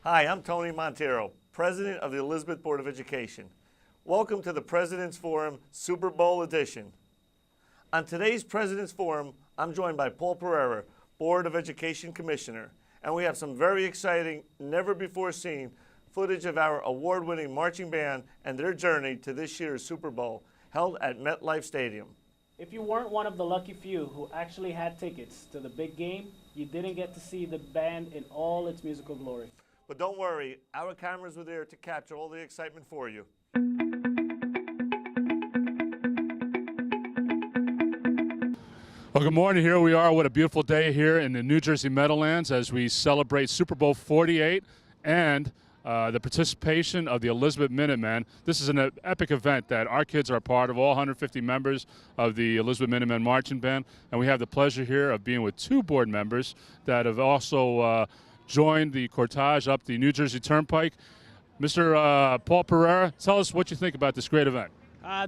Hi, I'm Tony Montero, President of the Elizabeth Board of Education. Welcome to the President's Forum Super Bowl edition. On today's President's Forum, I'm joined by Paul Pereira, Board of Education Commissioner, and we have some very exciting, never-before-seen footage of our award-winning marching band and their journey to this year's Super Bowl, held at MetLife Stadium. If you weren't one of the lucky few who actually had tickets to the big game, you didn't get to see the band in all its musical glory. But don't worry, our cameras were there to capture all the excitement for you. Well, good morning. Here we are. What a beautiful day here in the New Jersey Meadowlands as we celebrate Super Bowl 48 and the participation of the Elizabeth Minutemen. This is an epic event that our kids are a part of, all 150 members of the Elizabeth Minutemen Marching Band. And we have the pleasure here of being with two board members that have also joined the cortege up the New Jersey Turnpike. Mr. Paul Pereira, tell us what you think about this great event.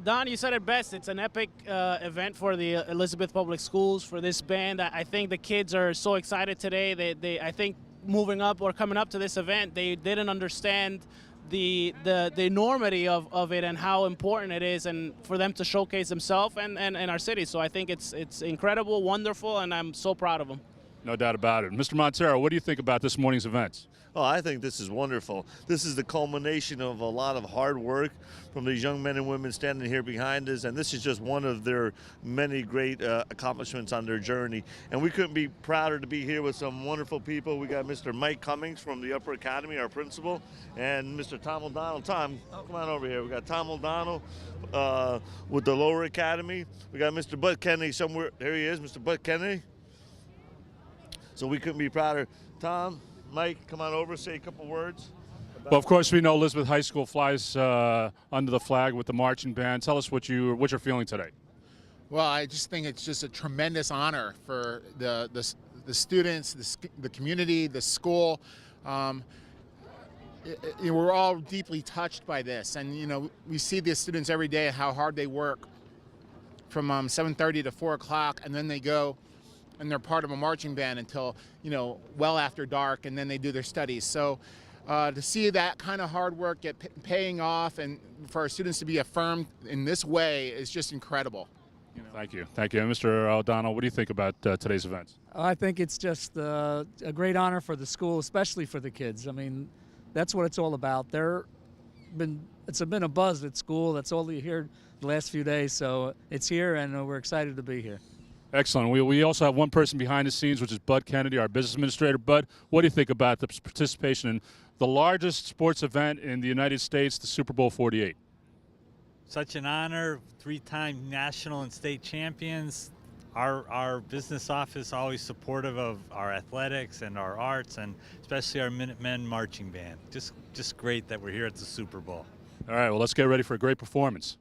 Don, you said it best. It's an epic event for the Elizabeth Public Schools, for this band. I think the kids are so excited today. I think moving up or coming up to this event, they didn't understand the enormity of it and how important it is, and for them to showcase themselves and our city. So I think it's incredible, wonderful, and I'm so proud of them. No doubt about it. Mr. Montero, what do you think about this morning's events? Oh, I think this is wonderful. This is the culmination of a lot of hard work from these young men and women standing here behind us, and this is just one of their many great accomplishments on their journey. And we couldn't be prouder to be here with some wonderful people. We got Mr. Mike Cummings from the Upper Academy, our principal, and Mr. Tom O'Donnell. Tom, come on over here. We got Tom O'Donnell with the Lower Academy. We got Mr. Bud Kennedy somewhere. There he is, Mr. Bud Kennedy. So we couldn't be prouder. Tom, Mike, come on over, say a couple words. Well, of course, we know Elizabeth High School flies under the flag with the marching band. Tell us what you're feeling today. Well, I just think it's just a tremendous honor for the students, the community, the school. We're all deeply touched by this, and we see these students every day how hard they work from 7:30 to 4 o'clock, and then they go and they're part of a marching band until, well after dark, and then they do their studies. So to see that kind of hard work paying off and for our students to be affirmed in this way is just incredible. Thank you. Thank you. And Mr. O'Donnell, what do you think about today's events? I think it's just a great honor for the school, especially for the kids. I mean, that's what it's all about. It's been a buzz at school. That's all you hear the last few days. So it's here, and we're excited to be here. Excellent. We also have one person behind the scenes, which is Bud Kennedy, our business administrator. Bud, what do you think about the participation in the largest sports event in the United States, the Super Bowl 48? Such an honor, 3-time national and state champions. Our business office always supportive of our athletics and our arts, and especially our Minutemen marching band. Just great that we're here at the Super Bowl. All right, well, let's get ready for a great performance.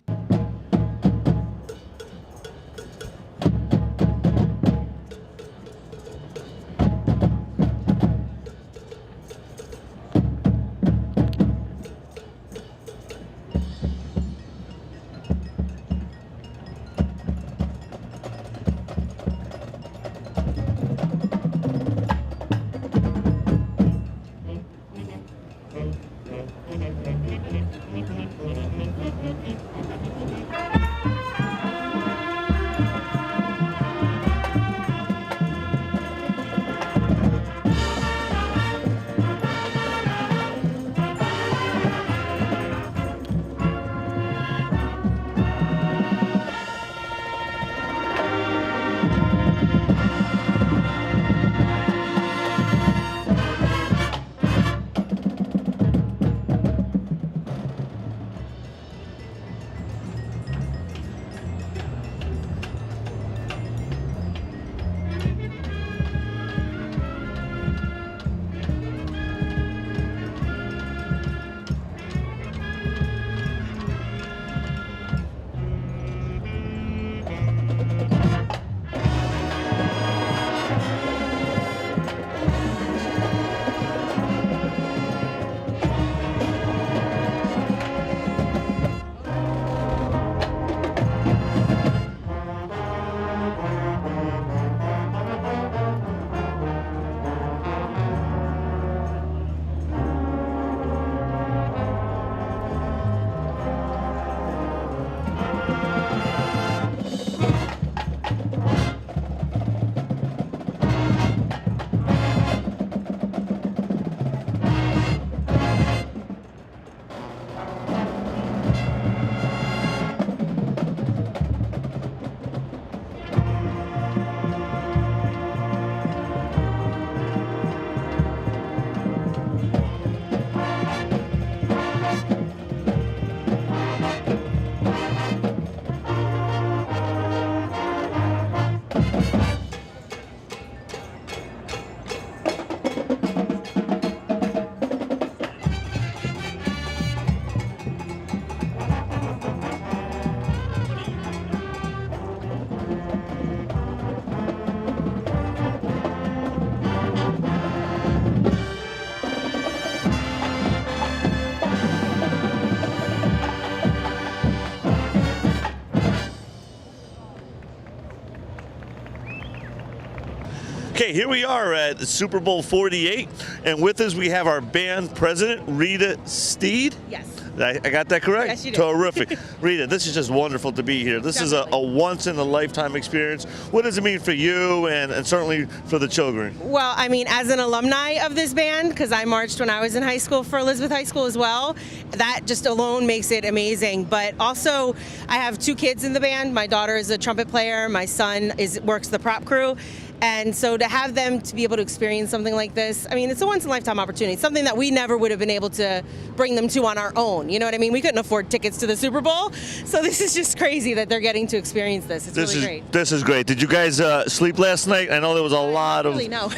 Okay, here we are at the Super Bowl 48, and with us we have our band president, Rita Steed. Yes. I got that correct? Yes, you did. Terrific. Rita, this is just wonderful to be here. This is a once-in-a-lifetime experience. What does it mean for you and certainly for the children? Well, I mean, as an alumni of this band, because I marched when I was in high school for Elizabeth High School as well, that just alone makes it amazing. But also, I have 2 kids in the band. My daughter is a trumpet player. My son works the prop crew. And so to have them to be able to experience something like this, I mean, it's a once-in-a-lifetime opportunity. It's something that we never would have been able to bring them to on our own. You know what I mean? We couldn't afford tickets to the Super Bowl. So this is just crazy that they're getting to experience this. It's really great. This is great. Did you guys sleep last night? I know there was a lot of... Really, no.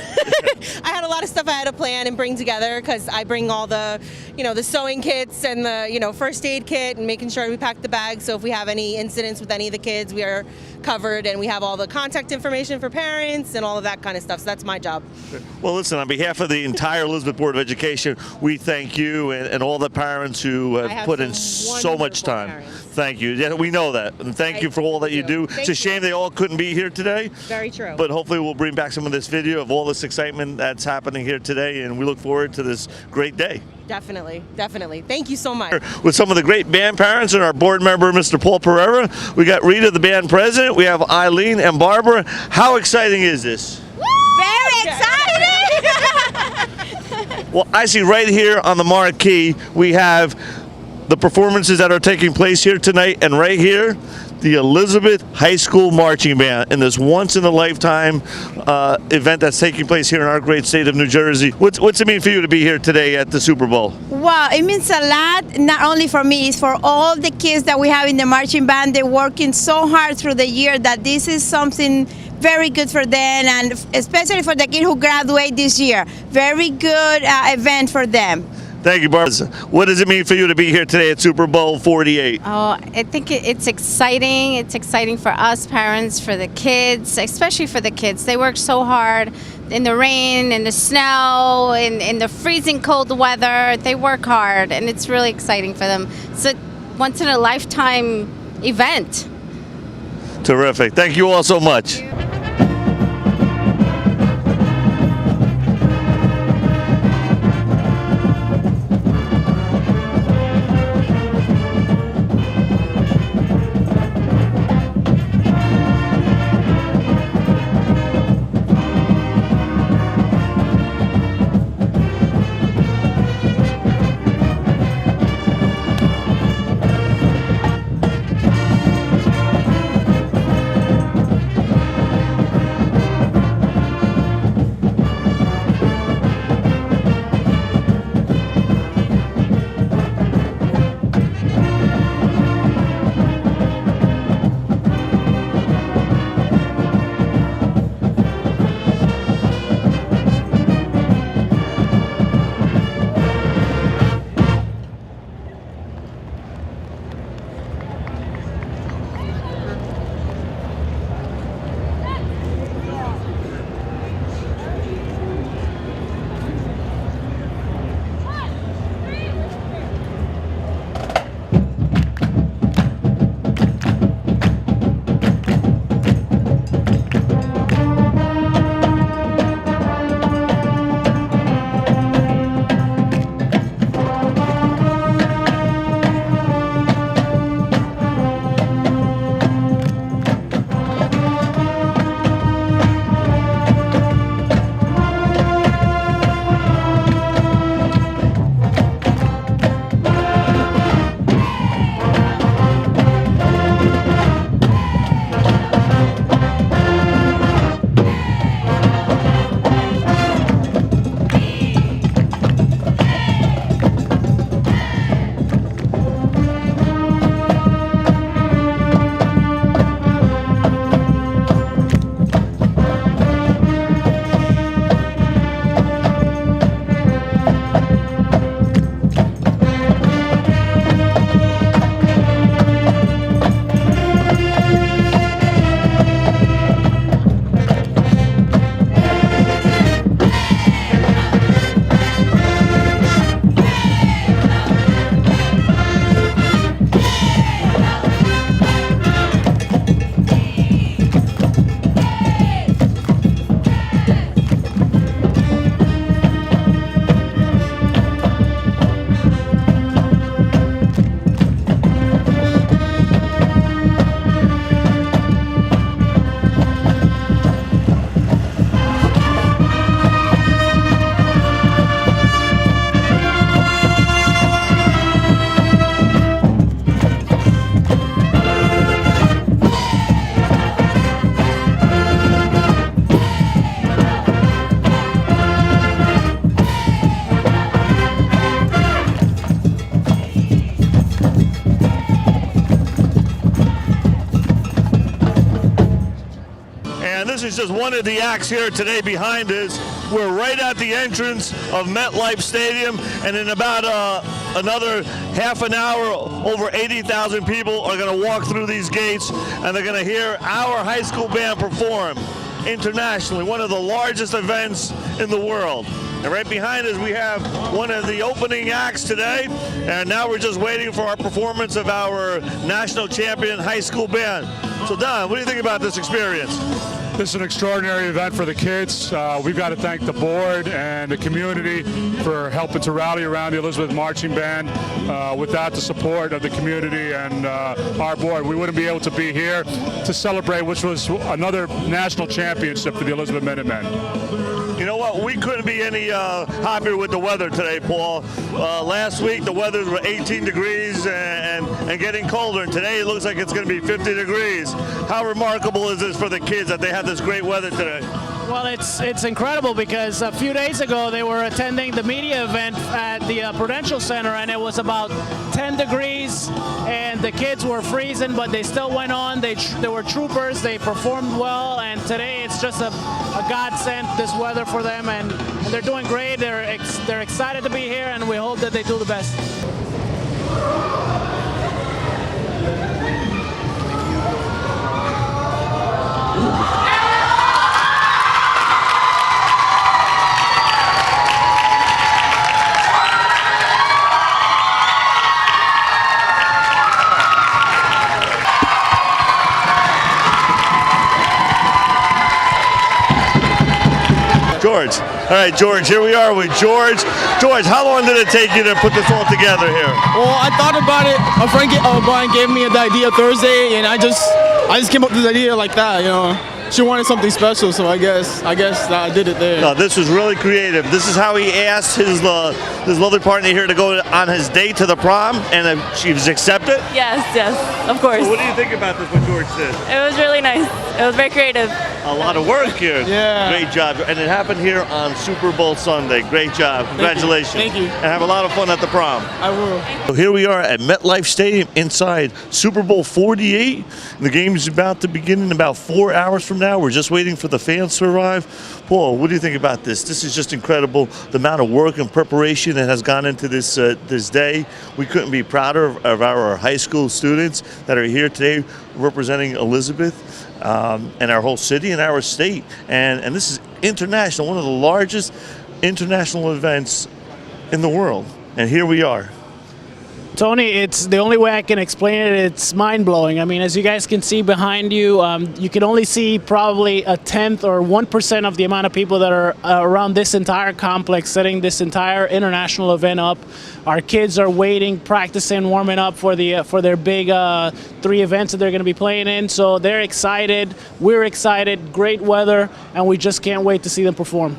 I had a lot of stuff I had to plan and bring together because I bring all the, the sewing kits and the, first aid kit and making sure we pack the bags. So if we have any incidents with any of the kids, we are covered, and we have all the contact information for parents and all of that kind of stuff. So that's my job. Well, listen, on behalf of the entire Elizabeth Board of Education, we thank you and all the parents who have put in so much time. Parents. Thank you. Yeah, we know that. And thank you for all that you do. It's a shame they all couldn't be here today. Very true. But hopefully we'll bring back some of this video of all this excitement that's happening here today, and we look forward to this great day. Definitely, definitely. Thank you so much. With some of the great band parents and our board member, Mr. Paul Pereira, we got Rita, the band president, we have Eileen and Barbara. How exciting is this? Very exciting! Well, I see right here on the marquee, we have the performances that are taking place here tonight, and right here, the Elizabeth High School Marching Band in this once-in-a-lifetime event that's taking place here in our great state of New Jersey. What's it mean for you to be here today at the Super Bowl? Wow, it means a lot, not only for me, it's for all the kids that we have in the marching band. They're working so hard through the year that this is something very good for them, and especially for the kids who graduate this year. Very good event for them. Thank you, Barbara. What does it mean for you to be here today at Super Bowl 48? Oh, I think it's exciting. It's exciting for us parents, for the kids, especially for the kids. They work so hard in the rain, in the snow, in the freezing cold weather. They work hard, and it's really exciting for them. It's a once-in-a-lifetime event. Terrific. Thank you all so much. this is just one of the acts here today behind us. We're right at the entrance of MetLife Stadium, and in about another half an hour, over 80,000 people are going to walk through these gates, and they're going to hear our high school band perform internationally, one of the largest events in the world. And right behind us, we have one of the opening acts today, and now we're just waiting for our performance of our national champion high school band. So Don, what do you think about this experience? This is an extraordinary event for the kids. We've got to thank the board and the community for helping to rally around the Elizabeth Marching Band. Without the support of the community and our board, we wouldn't be able to be here to celebrate, which was another national championship for the Elizabeth Minutemen. You know what? We couldn't be any happier with the weather today, Paul. Last week the weather was 18 degrees and getting colder, and today it looks like it's going to be 50 degrees. How remarkable is this for the kids that they have this great weather today? Well, it's incredible because a few days ago they were attending the media event at the Prudential Center, and it was about 10 degrees, and the kids were freezing, but they still went on. They were troopers. They performed well, and today it's just a godsend, this weather for them, and they're doing great. They're excited to be here, and we hope that they do the best. George. All right, George, here we are with George. George, how long did it take you to put this all together here? Well, I thought about it. A friend Brian gave me the idea Thursday, and I just came up with the idea like that, you know. She wanted something special, so I guess that I did it there. No, this was really creative. This is how he asked his lovely partner here to go on his date to the prom, and she was accepted? Yes, of course. So what do you think about this, what George did? It was really nice. It was very creative. A lot of work here. Yeah. Great job. And it happened here on Super Bowl Sunday. Great job. Congratulations. Thank you. And have a lot of fun at the prom. I will. So here we are at MetLife Stadium inside Super Bowl 48. The game is about to begin in about 4 hours from now. We're just waiting for the fans to arrive. Paul, what do you think about this? This is just incredible, the amount of work and preparation that has gone into this day. We couldn't be prouder of our high school students that are here today representing Elizabeth and our whole city and our state. And this is international, one of the largest international events in the world. And here we are. Tony, it's the only way I can explain it. It's mind-blowing. I mean, as you guys can see behind you, you can only see probably a tenth or 1% of the amount of people that are around this entire complex, setting this entire international event up. Our kids are waiting, practicing, warming up for their big 3 events that they're going to be playing in. So they're excited. We're excited. Great weather, and we just can't wait to see them perform.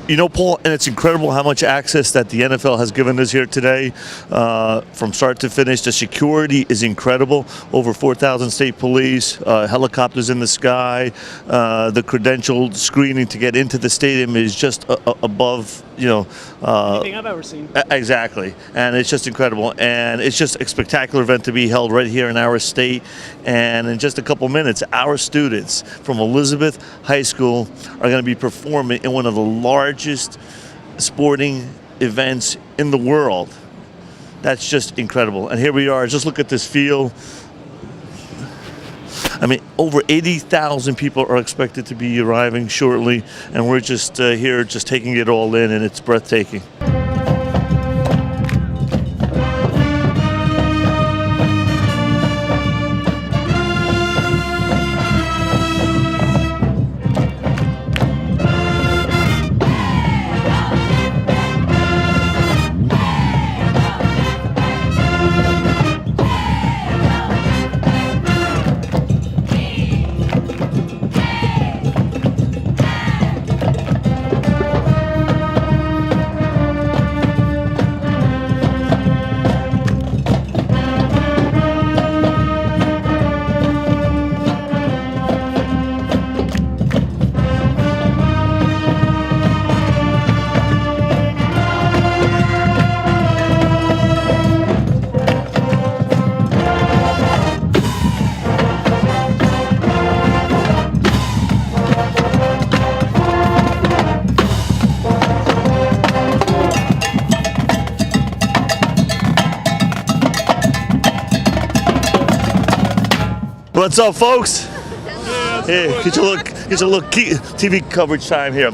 You know, Paul, and it's incredible how much access that the NFL has given us here today. From start to finish, the security is incredible. Over 4,000 state police, helicopters in the sky. The credentialed screening to get into the stadium is just above, anything I've ever seen. Exactly, and it's just incredible. And it's just a spectacular event to be held right here in our state. And in just a couple minutes, our students from Elizabeth High School are going to be performing in one of the largest sporting events in the world. That's just incredible. And here we are. Just look at this field. I mean, over 80,000 people are expected to be arriving shortly, and we're just here just taking it all in, and it's breathtaking. What's up, folks? Hey, get your little TV coverage time here.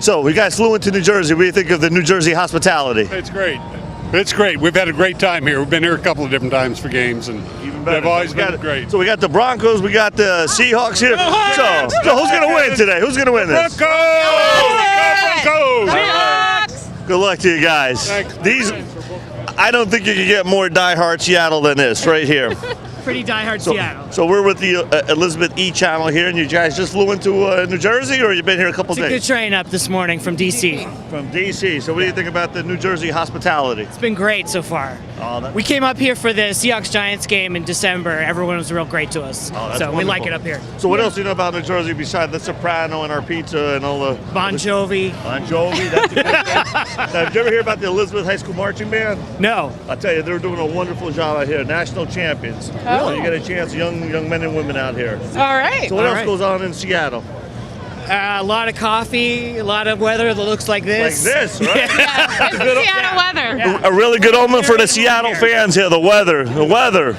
So, we guys flew into New Jersey. What do you think of the New Jersey hospitality? It's great. It's great. We've had a great time here. We've been here a couple of different times for games, and they've always been great. So we got the Broncos, we got the Seahawks here. So who's going to win today? Who's going to win this? Broncos! Right. Good luck to you guys. I don't think you can get more diehard Seattle than this right here. Pretty diehard Seattle. So we're with the Elizabeth E channel here, and you guys just flew into New Jersey, or you've been here a couple days? It's a good train up this morning from D.C. From D.C. So what do you think about the New Jersey hospitality? It's been great so far. We came up here for the Seahawks-Giants game in December. Everyone was real great to us. So we like it up here. So what else do you know about New Jersey besides the Soprano and our pizza and all the... Bon Jovi. Bon Jovi, that's a good thing. Now, did you ever hear about the Elizabeth High School Marching Band? No. I'll tell you, they're doing a wonderful job out here. National champions. Oh. So you get a chance, young men and women out here. All right. So what else goes on in Seattle? A lot of coffee, a lot of weather that looks like this. Like this, right? Yeah, it's the Seattle weather. Yeah. A really good omen for the Seattle fans here, the weather. The weather.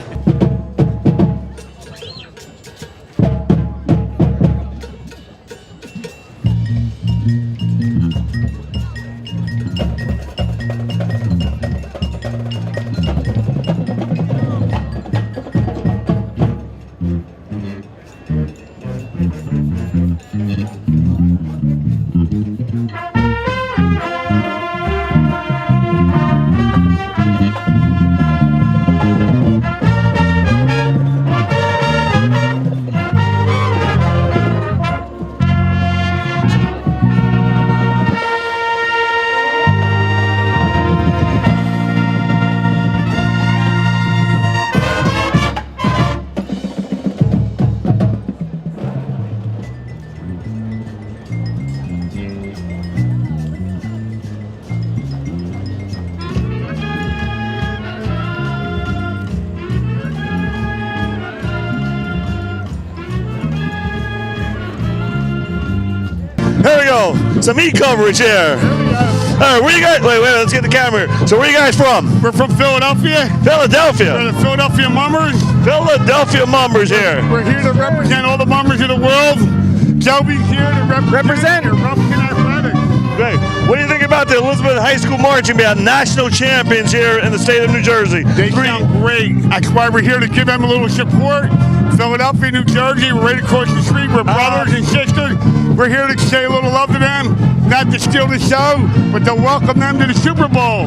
There we go. Some coverage here. All right, where you guys? Wait, let's get the camera. So where you guys from? We're from Philadelphia. Philadelphia. We're the Philadelphia Mummers. Philadelphia Mummers here. We're here to represent all the Mummers of the world. Joey's here to represent athletics. Great. What do you think about the Elizabeth High School Marching Band, national champions here in the state of New Jersey? They sound great. That's why we're here to give them a little support. Philadelphia, New Jersey, we're right across the street. We're brothers and sisters. We're here to say a little love to them, not to steal the show, but to welcome them to the Super Bowl.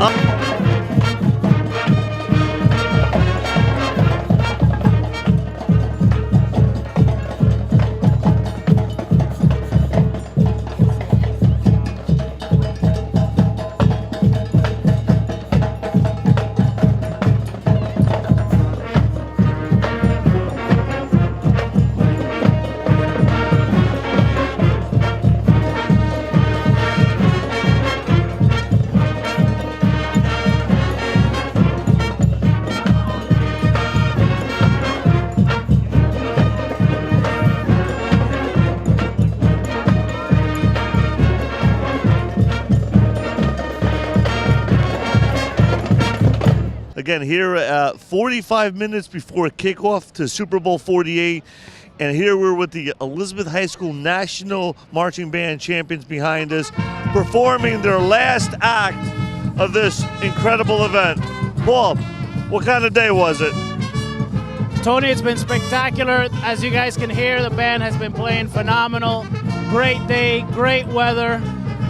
Again, here 45 minutes before kickoff to Super Bowl 48. And here we're with the Elizabeth High School National Marching Band champions behind us, performing their last act of this incredible event. Paul, what kind of day was it? Tony, it's been spectacular. As you guys can hear, the band has been playing phenomenal. Great day, great weather.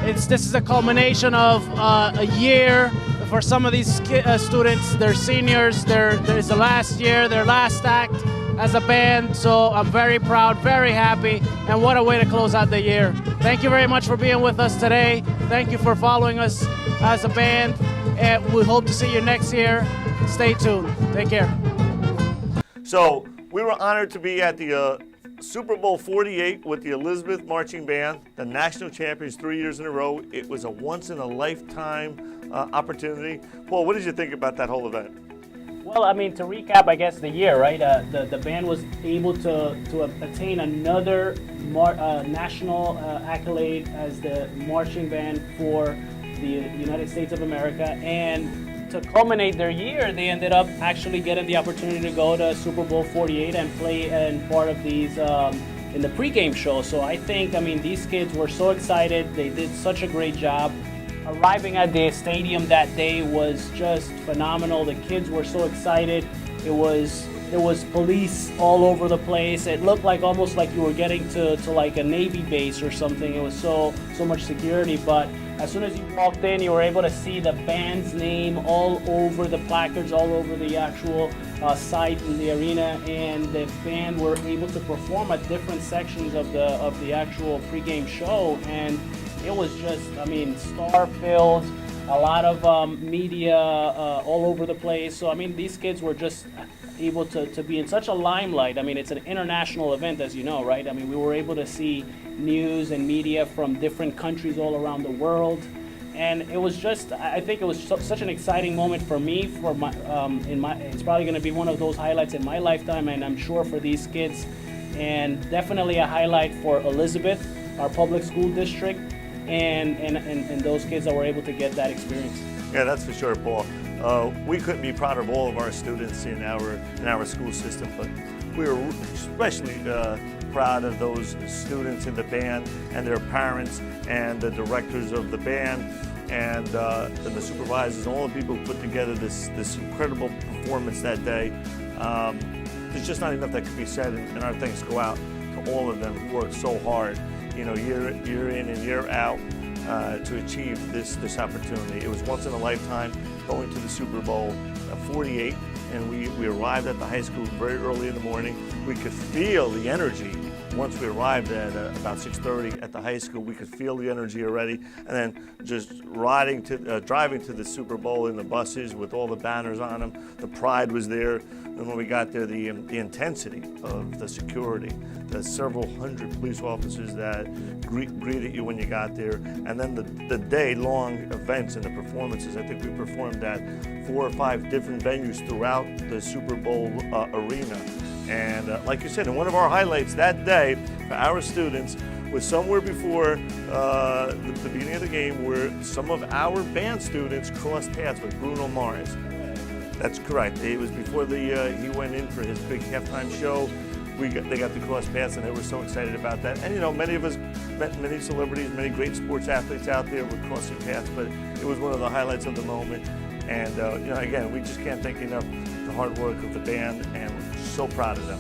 This is a culmination of a year. For some of these students, they're seniors. It's the last year, their last act as a band. So I'm very proud, very happy, and what a way to close out the year. Thank you very much for being with us today. Thank you for following us as a band, and we hope to see you next year. Stay tuned. Take care. So we were honored to be at the Super Bowl 48 with the Elizabeth Marching Band, the national champions 3 years in a row. It was a once-in-a-lifetime opportunity. Paul, what did you think about that whole event? Well, I mean, to recap, I guess, the year, right? The band was able to attain another national accolade as the marching band for the United States of America, and to culminate their year, they ended up actually getting the opportunity to go to Super Bowl 48 and play in part of these in the pregame show. So I think, I mean, these kids were so excited. They did such a great job. Arriving at the stadium that day was just phenomenal. The kids were so excited. There was police all over the place. It looked like almost like you were getting to like a Navy base or something. It was so much security. But as soon as you walked in, you were able to see the band's name all over the placards, all over the actual site in the arena, and the band were able to perform at different sections of the actual pregame show, and it was just, I mean, star-filled. A lot of media all over the place. So I mean, these kids were just able to be in such a limelight. I mean, it's an international event, as you know, right? I mean, we were able to see news and media from different countries all around the world, and it was just, I think it was such an exciting moment for me. For my, it's probably going to be one of those highlights in my lifetime, and I'm sure for these kids, and definitely a highlight for Elizabeth, our public school district, and those kids that were able to get that experience. Yeah, that's for sure, Paul. We couldn't be proud of all of our students in our school system, but we were especially proud of those students in the band and their parents and the directors of the band and the supervisors and all the people who put together this incredible performance that day. There's just not enough that could be said, and our thanks go out to all of them who worked so hard, you know, year in and year out, to achieve this opportunity. It was once in a lifetime going to the Super Bowl 48, and we arrived at the high school very early in the morning. We could feel the energy. Once we arrived at about 6:30 at the high school, we could feel the energy already, and then just driving to the Super Bowl in the buses with all the banners on them. The pride was there. And when we got there, the intensity of the security, the several hundred police officers that greeted you when you got there, and then the day-long events and the performances. I think we performed at 4 or 5 different venues throughout the Super Bowl arena. And like you said, and one of our highlights that day for our students was somewhere before the beginning of the game, where some of our band students crossed paths with Bruno Mars. That's correct. It was before he went in for his big halftime show. They got to cross paths, and they were so excited about that. And you know, many of us met many celebrities, many great sports athletes out there were crossing paths, but it was one of the highlights of the moment. And you know, again, we just can't thank enough the hard work of the band, and we're so proud of them.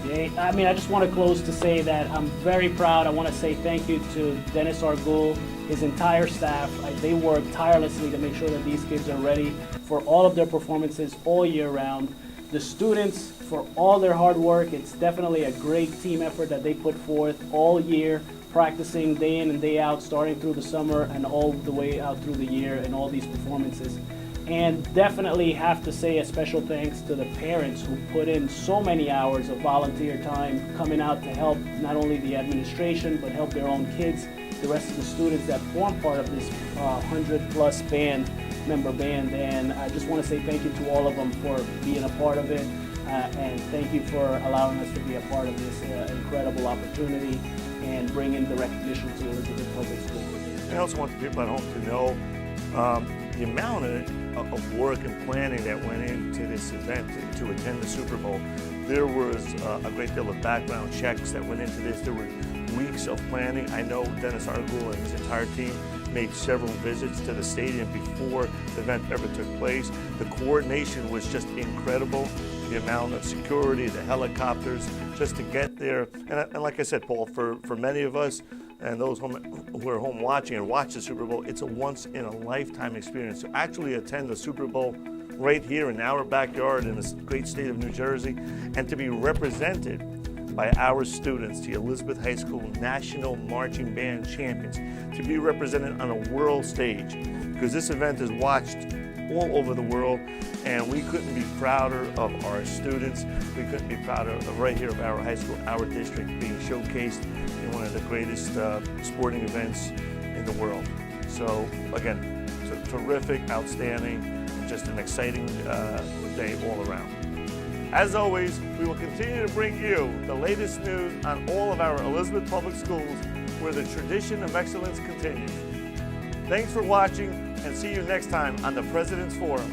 Yeah, I mean, I just want to close to say that I'm very proud. I want to say thank you to Dennis Argul, his entire staff. They work tirelessly to make sure that these kids are ready for all of their performances all year round. The students, for all their hard work. It's definitely a great team effort that they put forth all year, practicing day in and day out, starting through the summer and all the way out through the year in all these performances. And definitely have to say a special thanks to the parents who put in so many hours of volunteer time coming out to help not only the administration, but help their own kids, the rest of the students that form part of this 100-plus member band. And I just want to say thank you to all of them for being a part of it. And thank you for allowing us to be a part of this incredible opportunity and bringing the recognition to Elizabeth Public Schools. I also want the people at home to know the amount of work and planning that went into this event to attend the Super Bowl. There was a great deal of background checks that went into this. There were weeks of planning. I know Dennis Argul and his entire team made several visits to the stadium before the event ever took place. The coordination was just incredible. The amount of security, the helicopters, just to get there. And like I said, Paul, for many of us and those who are home watching and watch the Super Bowl, it's a once-in-a-lifetime experience. To actually attend the Super Bowl right here in our backyard in this great state of New Jersey, and to be represented by our students, the Elizabeth High School National Marching Band Champions, to be represented on a world stage, because this event is watched all over the world, and we couldn't be prouder of our students. We couldn't be prouder of right here of our high school, our district, being showcased in one of the greatest sporting events in the world. So again, terrific, outstanding, and just an exciting day all around. As always, we will continue to bring you the latest news on all of our Elizabeth Public Schools, where the tradition of excellence continues. Thanks for watching, and see you next time on the President's Forum.